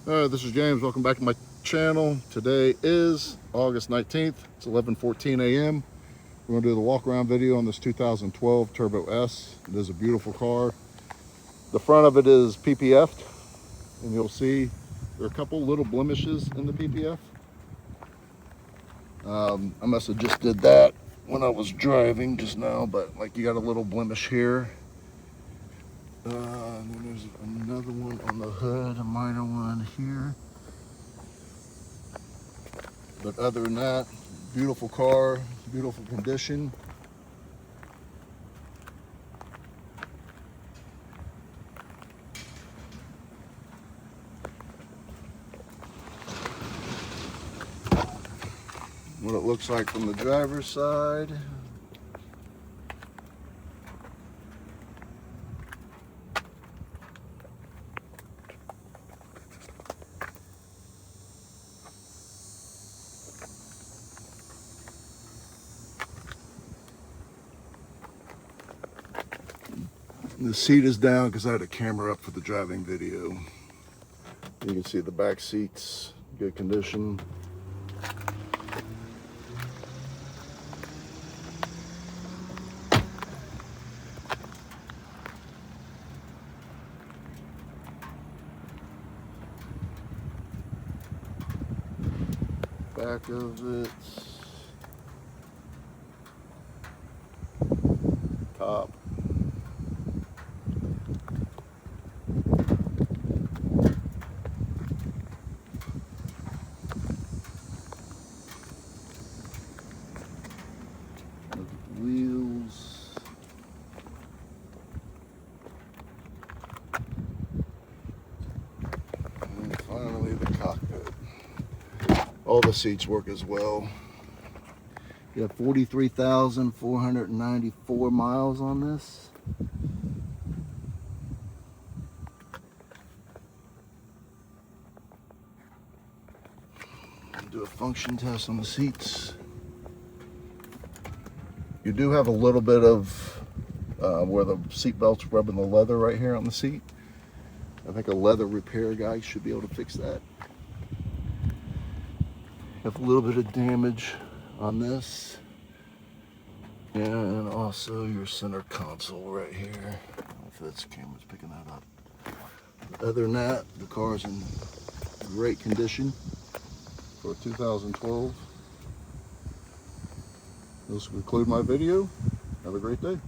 This is James. Welcome back to my channel. Today is August 19th. It's 11:14 a.m. We're going to do the walk around video on this 2012 Turbo S. It is a beautiful car. The front of it is PPF'd, and you'll see there are a couple little blemishes in the PPF. I must have just did that when I was driving just now, but like you got a little blemish here. And then there's another one on the hood, a minor one here. But other than that, beautiful car, beautiful condition. What it looks like from the driver's side. The seat is down because I had a camera up for the driving video. You can see the back seats, good condition. Back of it, top. Wheels. And finally the cockpit. All the seats work as well. You have 43,494 miles on this. Do a function test on the seats. You do have a little bit of where the seat belt's rubbing the leather right here on the seat. I think a leather repair guy should be able to fix that. Have a little bit of damage on this. And also your center console right here. I don't know if this camera's picking that up. Other than that, the car's in great condition for 2012. This will conclude my video. Have a great day.